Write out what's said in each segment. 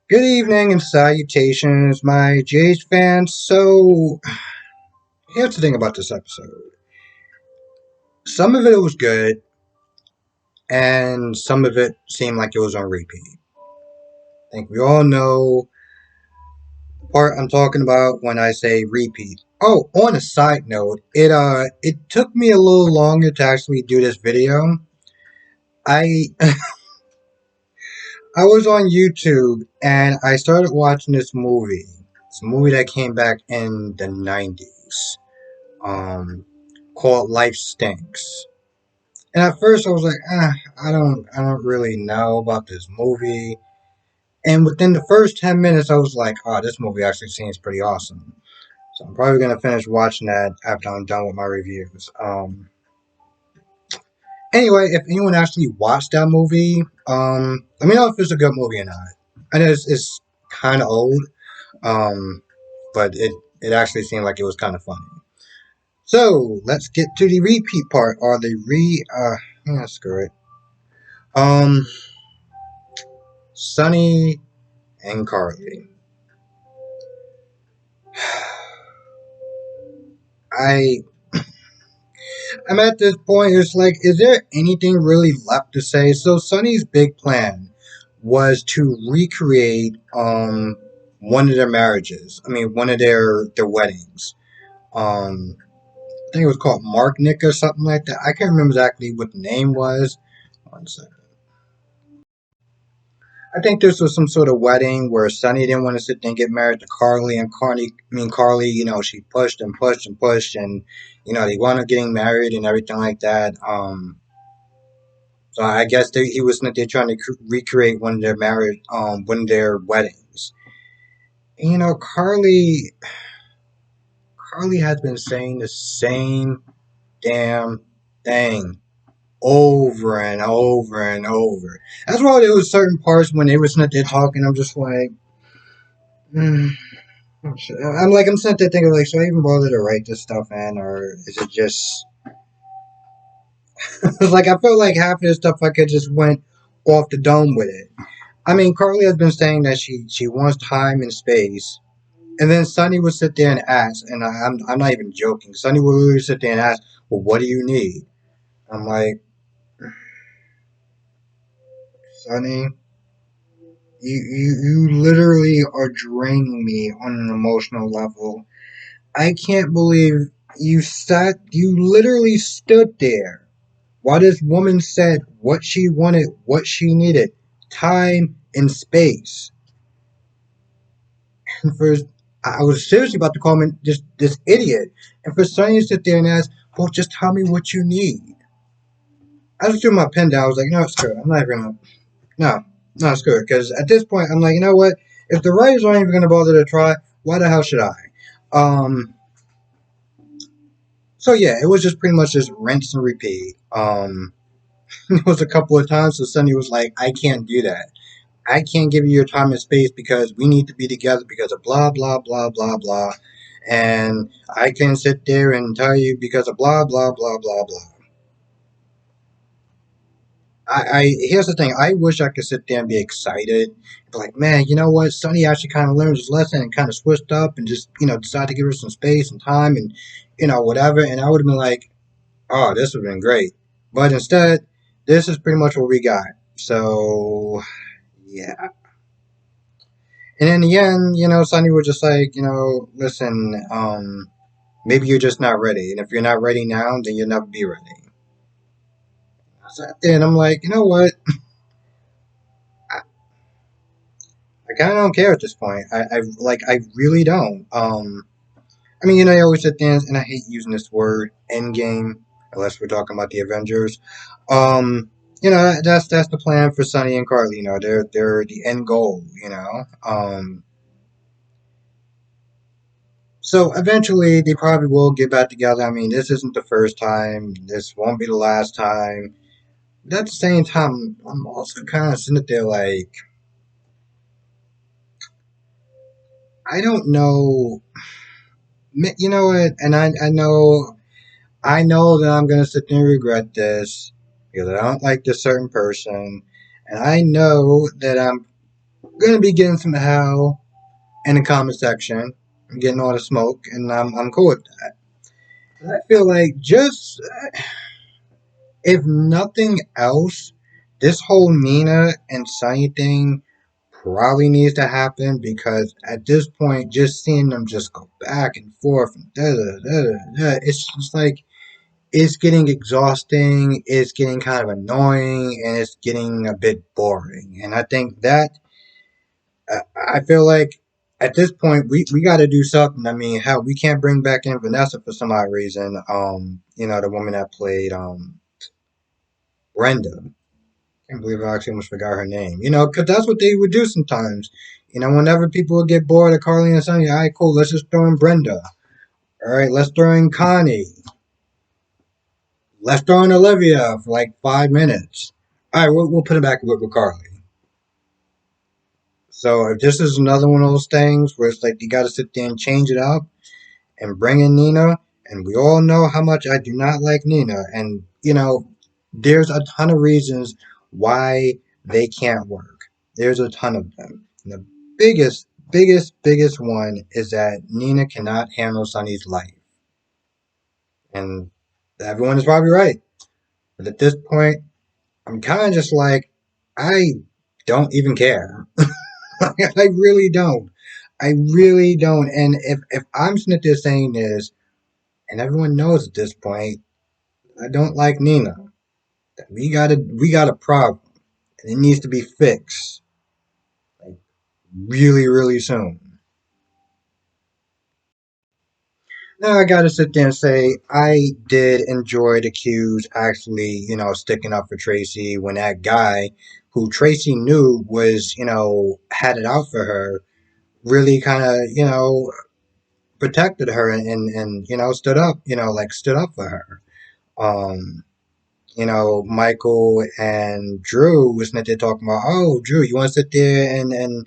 Good evening and salutations, my GH fans. So, here's the thing about this episode. Some of it was good, and some of it seemed like it was on repeat. I think we all know the part I'm talking about when I say repeat. Oh, on a side note, it took me a little longer to actually do this video. I I was on YouTube and I started watching this movie. It's a movie that came back in the 90s. um, called Life Stinks. And at first I was like, I don't really know about this movie. And within the first 10 minutes, I was like, oh, this movie actually seems pretty awesome. So I'm probably going to finish watching that after I'm done with my reviews. Anyway, if anyone actually watched that movie, let me know if it's a good movie or not. I know it's kind of old, um, but it actually seemed like it was kind of funny. So let's get to the repeat part or the yeah, screw it. Um, Sunny and Carly. I I'm at this point. It's like, is there anything really left to say? So Sunny's big plan was to recreate one of their marriages. I mean, one of their weddings. I think it was called Mark Nick or something like that. I can't remember exactly what the name was. One second. I think this was some sort of wedding where Sonny didn't want to sit there and get married to Carly, and Carly, she pushed and pushed and pushed, and they wound up getting married and everything like that. So I guess he was they're trying to recreate one of their weddings. And, Carly has been saying the same damn thing over and over and over. That's why there was certain parts when they were sitting there talking. I'm just like. Mm. I'm sitting there thinking like, should I even bother to write this stuff in, or is it just like I feel like half of this stuff I could just went off the dome with it. I mean, Carly has been saying that she wants time and space, and then Sonny would sit there and ask, and I'm not even joking. Sonny would literally sit there and ask, "Well, what do you need?" I'm like, Sonny, you literally are draining me on an emotional level. I can't believe you literally stood there while this woman said what she wanted, what she needed, time and space. And I was seriously about to call him just this idiot. And for Sonny to sit there and ask, well, just tell me what you need. I just threw my pen down. I was like, no, screw it. I'm not even gonna, no, no, screw it. Because at this point, I'm like, you know what? If the writers aren't even gonna bother to try, why the hell should I? Um, so yeah, it was just pretty much just rinse and repeat. It was a couple of times, so Sonny was like, I can't do that. I can't give you your time and space because we need to be together because of blah, blah, blah, blah, blah. And I can sit there and tell you because of blah, blah, blah, blah, blah. Here's the thing. I wish I could sit there and be excited. Be like, man, you know what? Sonny actually kind of learned his lesson and kind of switched up and just, decided to give her some space and time and, whatever. And I would have been like, oh, this would have been great. But instead, this is pretty much what we got. So, yeah. And in the end, Sonny was just like, listen, maybe you're just not ready. And if you're not ready now, then you'll never be ready. I sat there and I'm like, you know what? I, I kind of don't care at this point. I really don't. I mean, I always sit there and I hate using this word endgame, unless we're talking about the Avengers. That's the plan for Sonny and Carly. They're the end goal. So eventually, they probably will get back together. I mean, this isn't the first time. This won't be the last time. But at the same time, I'm also kind of sitting there like, I don't know. You know what? And I know that I'm gonna sit there and regret this because I don't like this certain person, and I know that I'm gonna be getting some hell in the comment section. I'm getting all the smoke, and I'm cool with that. I feel like just if nothing else, this whole Nina and Sunny thing probably needs to happen because at this point, just seeing them just go back and forth and it's just like it's getting exhausting, it's getting kind of annoying, and it's getting a bit boring. And I think that I feel like at this point we got to do something. I mean, hell, we can't bring back in Vanessa for some odd reason. The woman that played Brenda. Can't believe I actually almost forgot her name. Because that's what they would do sometimes. Whenever people would get bored of Carly and Sonny, all right, cool, let's just throw in Brenda. All right, let's throw in Connie. Let's throw in Olivia for like 5 minutes. All right, we'll put it back with Carly. So if this is another one of those things where it's like you got to sit there and change it up and bring in Nina, and we all know how much I do not like Nina, and there's a ton of reasons why they can't work. There's a ton of them. And the biggest one is that Nina cannot handle Sunny's life, and everyone is probably right. But at this point, I'm kind of just like, I don't even care. I really don't. I really don't. And if I'm sitting there saying this, and everyone knows at this point, I don't like Nina. We got a problem, and it needs to be fixed like really really soon. Now I gotta sit there and say I did enjoy the cues actually, sticking up for Tracy when that guy who Tracy knew was, had it out for her, really kind of, protected her and stood up, stood up for her. Um, Michael and Drew was not there talking about, oh, Drew, you want to sit there and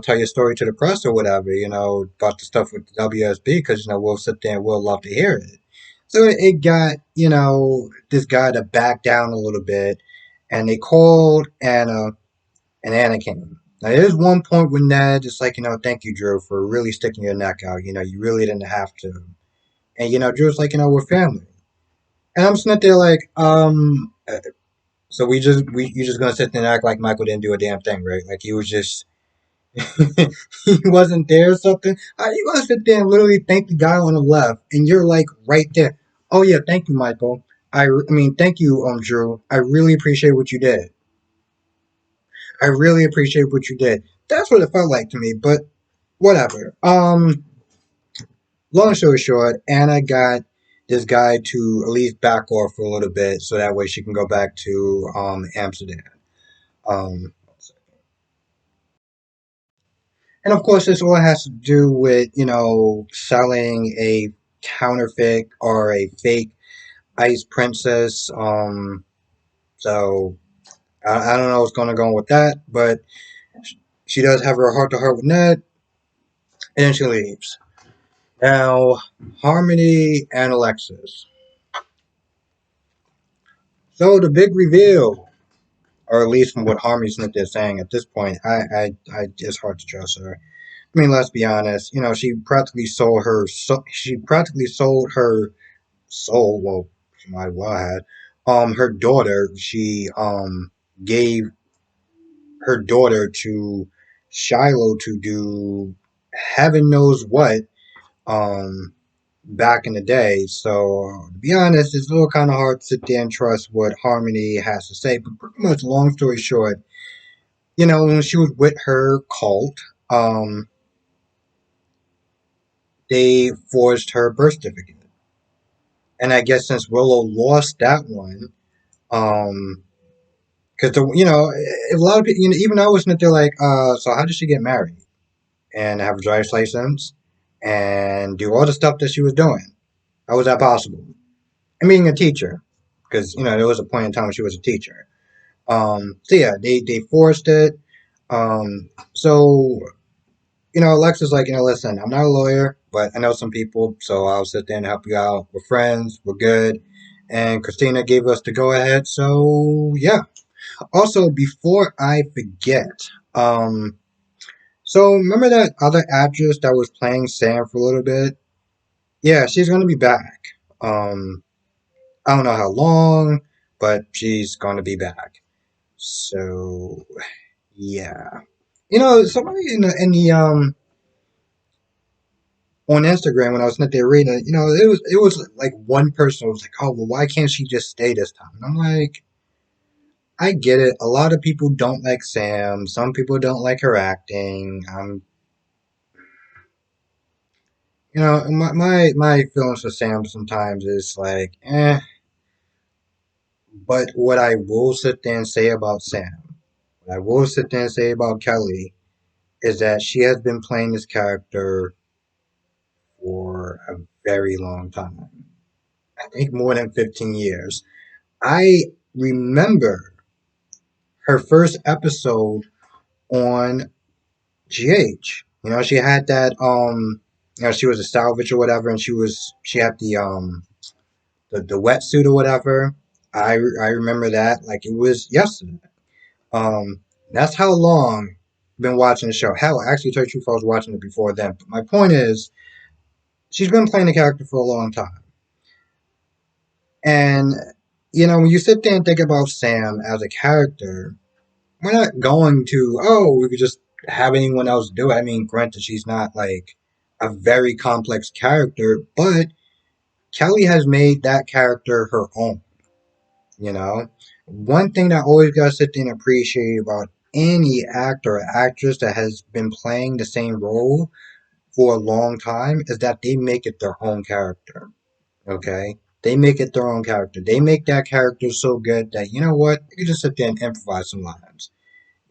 tell your story to the press or whatever, about the stuff with the WSB because we'll sit there and we'll love to hear it. So it got this guy to back down a little bit, and they called Anna, and Anna came. Now there's one point when Ned is like, thank you, Drew, for really sticking your neck out. You really didn't have to. And Drew's like, we're family. And I'm sitting there like, so you just gonna sit there and act like Michael didn't do a damn thing, right? Like he was just he wasn't there or something. You gonna sit there and literally thank the guy on the left, and you're like right there. Oh yeah, thank you, Michael. I mean, thank you, Drew. I really appreciate what you did. I really appreciate what you did. That's what it felt like to me. But whatever. Long story short, Anna got this guy to at least back off for a little bit, so that way she can go back to Amsterdam. Um, and of course, this all has to do with selling a counterfeit or a fake ice princess. So I don't know what's going to go on with that, but she does have her heart to heart with Ned, and then she leaves. Now, Harmony and Alexis. So the big reveal, or at least from what Harmony's Smith is saying at this point, it's hard to trust her. I mean, let's be honest. She practically sold her soul. Well, she might well have. Her daughter. She gave her daughter to Shiloh to do heaven knows what. Um, back in the day. So to be honest, it's a little kind of hard to sit there and trust what Harmony has to say. But pretty much, long story short, when she was with her cult, they forged her birth certificate. And I guess since Willow lost that one, because a lot of people, even I was they're like, so how did she get married and have a driver's license and do all the stuff that she was doing? How was that possible? And being a teacher, because there was a point in time when she was a teacher. So yeah, they forced it. So Alexa's like, listen, I'm not a lawyer, but I know some people, so I'll sit there and help you out. We're friends, we're good, and Christina gave us the go ahead. So yeah, Also, before I forget, um, so remember that other actress that was playing Sam for a little bit? Yeah, she's gonna be back. Um, I don't know how long, but she's gonna be back. So yeah, somebody in the on Instagram when I was sitting there reading it, it was like one person was like, "Oh, well, why can't she just stay this time?" And I'm like, I get it. A lot of people don't like Sam. Some people don't like her acting. My feelings for Sam sometimes is like, eh. But what I will sit there and say about Sam, what I will sit there and say about Kelly, is that she has been playing this character for a very long time. I think more than 15 years. I remember her first episode on GH. She had that she was a salvage or whatever, and she had the wetsuit or whatever. I remember that like it was yesterday. Um, that's how long I've been watching the show. Hell, actually, to tell you the truth, I was watching it before then. But my point is, she's been playing the character for a long time, and when you sit there and think about Sam as a character, we're not going to, we could just have anyone else do it. I mean, granted, she's not like a very complex character, but Kelly has made that character her own, you know? One thing that I always gotta sit there and appreciate about any actor or actress that has been playing the same role for a long time is that they make it their own character, okay? They make it their own character. They make that character so good that, you know what, you can just sit there and improvise some lines.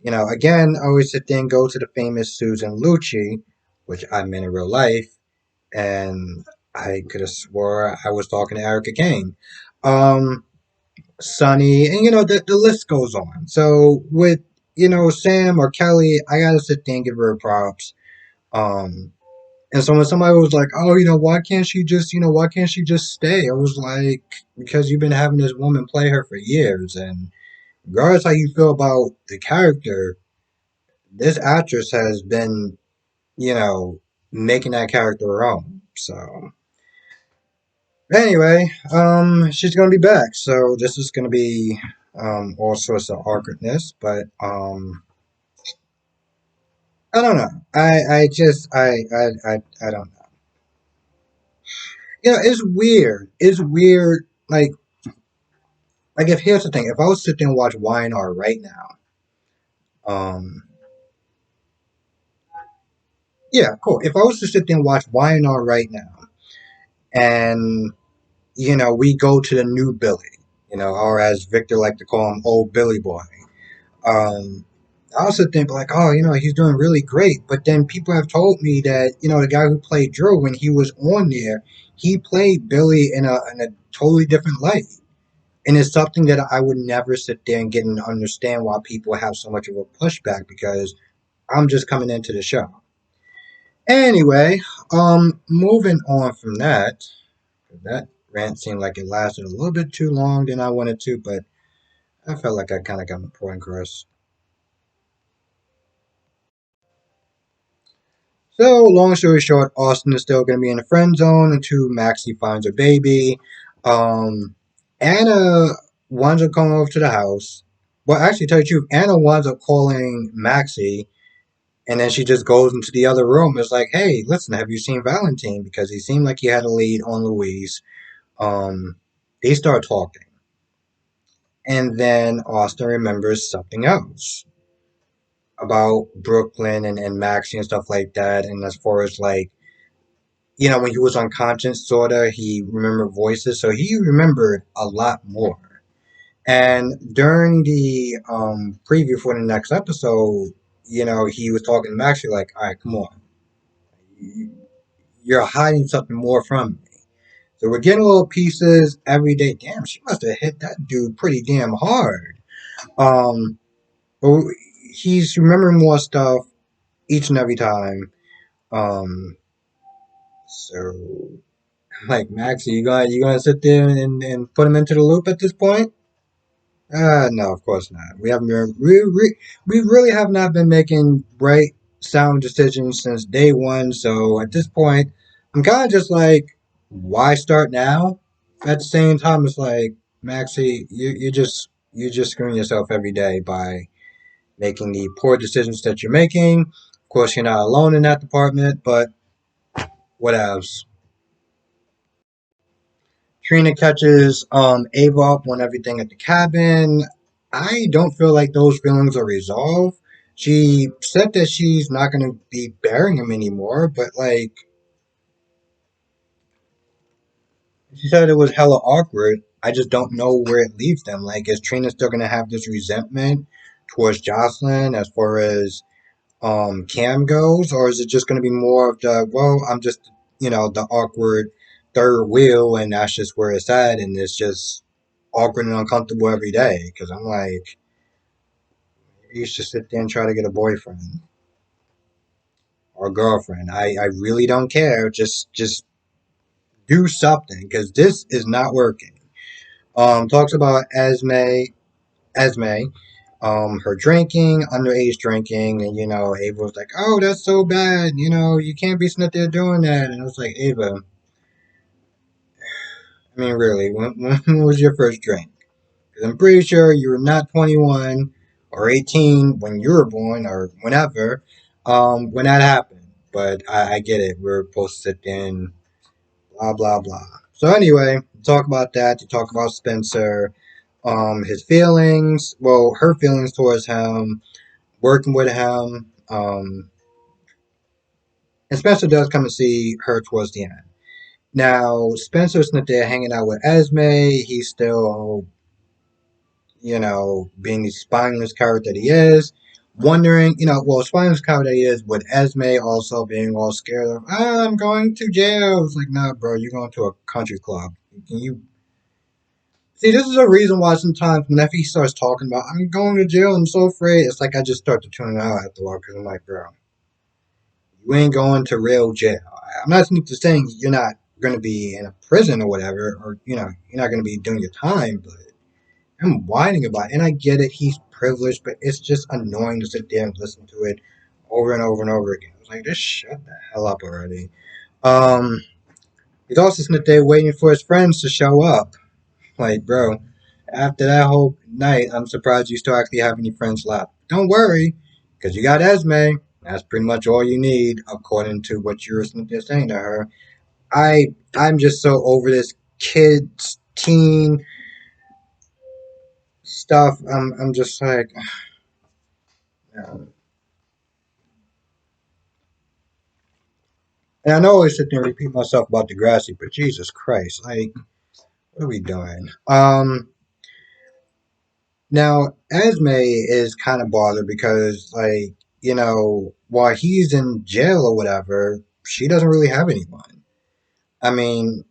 Again, I always sit there and go to the famous Susan Lucci, which I met in real life, and I could have swore I was talking to Erica Kane. Um, Sonny, and the list goes on. So with Sam or Kelly, I gotta sit there and give her props. Um, and so when somebody was like, "Oh, why can't she just stay?" I was like, "Because you've been having this woman play her for years, and regardless how you feel about the character, this actress has been, you know, making that character her own." So anyway, she's gonna be back. So this is gonna be all sorts of awkwardness, but I don't know. I just I don't know. It's weird. It's weird. If here's the thing, if I was sitting and watch YNR right now, um, yeah, cool. If I was to sit there and watch YNR right now, and we go to the new Billy, or as Victor liked to call him, old Billy Boy. Um, I also think like, oh, he's doing really great. But then people have told me that, the guy who played Drew when he was on there, he played Billy in a totally different light. And it's something that I would never sit there and get and understand why people have so much of a pushback because I'm just coming into the show. Anyway, moving on from that, that rant seemed like it lasted a little bit too long than I wanted to, but I felt like I kind of got my point across. So, long story short, Austin is still going to be in the friend zone until Maxi finds her baby. Um, Anna winds up coming over to the house. Well, actually, tell you the truth, Anna winds up calling Maxi, and then she just goes into the other room. It's like, hey, listen, have you seen Valentine? Because he seemed like he had a lead on Louise. Um, they start talking. And then Austin remembers something else about Brooklyn and Maxie and stuff like that. And as far as like, when he was unconscious, sorta, he remembered voices. So he remembered a lot more. And during the preview for the next episode, he was talking to Maxie like, all right, come on. You're hiding something more from me. So we're getting little pieces every day. Damn, she must have hit that dude pretty damn hard. Um, but he's remembering more stuff each and every time. Um, so like Max, you gonna sit there and put him into the loop at this point? No, of course not. We haven't been, we really have not been making right sound decisions since day one. So at this point, I'm kind of just like, why start now? At the same time, it's like, Maxi, you just screwing yourself every day by making the poor decisions that you're making. Of course, you're not alone in that department, but what else? Trina catches Ava up on everything at the cabin. I don't feel like those feelings are resolved. She said that she's not going to be bearing him anymore, but like she said it was hella awkward. I just don't know where it leaves them. Like, is Trina still going to have this resentment towards Jocelyn as far as Cam goes, or is it just going to be more of the, well, I'm just, the awkward third wheel, and that's just where it's at, and it's just awkward and uncomfortable every day? Because I'm like, you should sit there and try to get a boyfriend or girlfriend. I really don't care. Just do something, because this is not working. Talks about Esme, her drinking, underage drinking, and Ava was like, "Oh, that's so bad. You can't be sitting there doing that." And I was like, Ava, I mean, really, when was your first drink? Because I'm pretty sure you were not 21 or 18 when you were born or whenever, when that happened. But I get it. We're supposed to sit there and blah blah blah. So anyway, talk about that. To talk about Spencer, his feelings. Well, her feelings towards him, working with him. And Spencer does come and see her towards the end. Now, Spencer's not there hanging out with Esme. He's still, being the spineless coward that he is. Wondering, well, spineless coward that he is, with Esme also being all scared of, I'm going to jail. It's like, nah, bro, you're going to a country club. Can you see? This is a reason why sometimes whenever he starts talking about, I'm going to jail, I'm so afraid, it's like I just start to tune out after a while because I'm like, bro, you ain't going to real jail. I'm not saying you're not going to be in a prison or whatever, or you're not going to be doing your time, but I'm whining about it. And I get it, he's privileged, but it's just annoying to sit there and listen to it over and over and over again. I was like, just shut the hell up already. Um, he's also sitting there waiting for his friends to show up. Like, bro, after that whole night, I'm surprised you still actually have any friends left. Don't worry, because you got Esme. That's pretty much all you need, according to what you were saying to her. I'm just so over this kids teen stuff. I'm just like, and I know I always sit there and repeat myself about Degrassi, but Jesus Christ, like, what are we doing? Now Esme is kind of bothered because, like, while he's in jail or whatever, she doesn't really have anyone. I mean,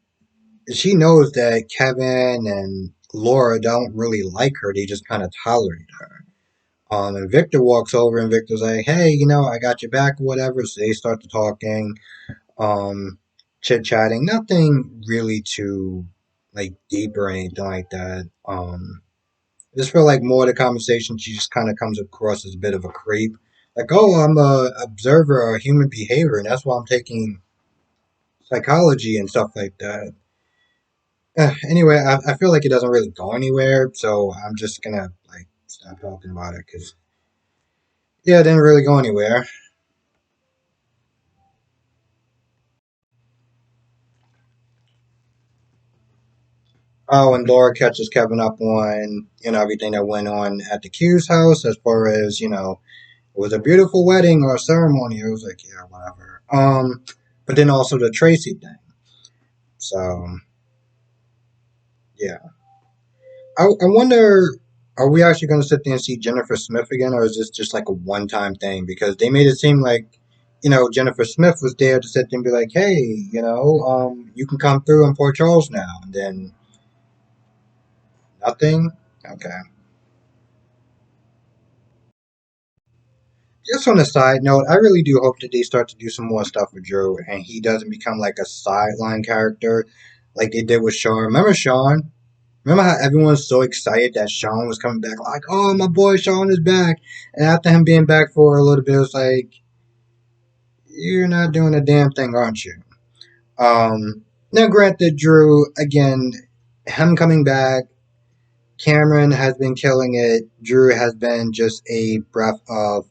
she knows that Kevin and Laura don't really like her; they just kind of tolerate her. And Victor walks over, and Victor's like, "Hey, I got your back, or whatever." So they start to talking, um, chit chatting. Nothing really too like deep or anything like that. I just feel like more of the conversation, she just kind of comes across as a bit of a creep. Like, oh, I'm a observer of human behavior, and that's why I'm taking psychology and stuff like that. Anyway, I feel like it doesn't really go anywhere, so I'm just gonna like stop talking about it because yeah, it didn't really go anywhere. Oh, and Laura catches Kevin up on everything that went on at the Q's house, as far as it was a beautiful wedding or ceremony. It was like, yeah, whatever. But then also the Tracy thing. So yeah, I wonder, are we actually going to sit there and see Jennifer Smith again, or is this just like a one-time thing? Because they made it seem like, Jennifer Smith was there to sit there and be like, hey, you can come through in Port Charles now, and then nothing. Okay. Just on a side note, I really do hope that they start to do some more stuff with Drew, and he doesn't become like a sideline character like they did with Sean. Remember Sean? Remember how everyone was so excited that Sean was coming back? Like, oh, my boy Sean is back. And after him being back for a little bit, it was like, you're not doing a damn thing, aren't you? Now, granted, Drew, again, him coming back, Cameron has been killing it. Drew has been just a breath of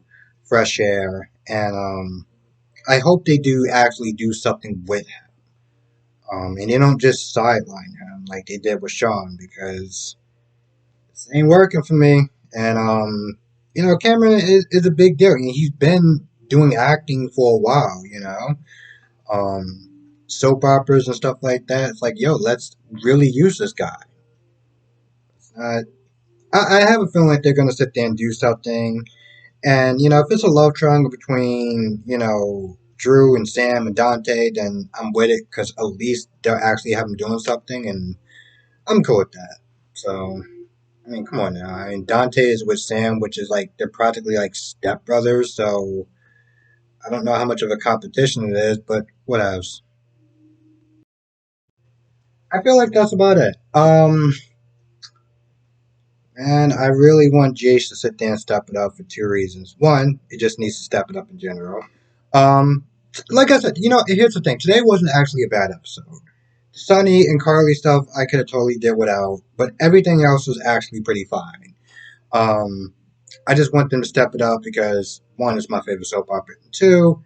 fresh air. And I hope they do actually do something with him. And they don't just sideline him like they did with Sean because this ain't working for me. And Cameron is a big deal. He's been doing acting for a while. Soap operas and stuff like that. It's like, yo, let's really use this guy. Uh, I have a feeling like they're gonna sit there and do something. And if it's a love triangle between Drew and Sam and Dante, then I'm with it because at least they'll actually have them doing something, and I'm cool with that. So I mean, come on now. I mean, Dante is with Sam, which is like they're practically like stepbrothers. So I don't know how much of a competition it is, but what else? I feel like that's about it. And I really want Jace to sit there and step it up for two reasons. One, it just needs to step it up in general. Um, like I said, here's the thing. Today wasn't actually a bad episode. Sunny and Carly stuff I could have totally did without, but everything else was actually pretty fine. Um, I just want them to step it up because one is my favorite soap opera. And two,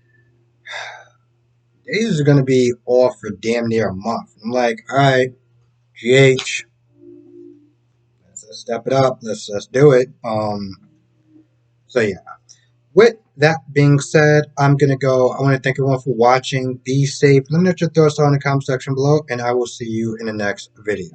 these are going to be off for damn near a month. I'm like, all right, GH, let's step it up. Let's do it. So yeah. With that being said, I'm gonna go. I want to thank everyone for watching. Be safe. Let me know what your thoughts are in the comment section below, and I will see you in the next video.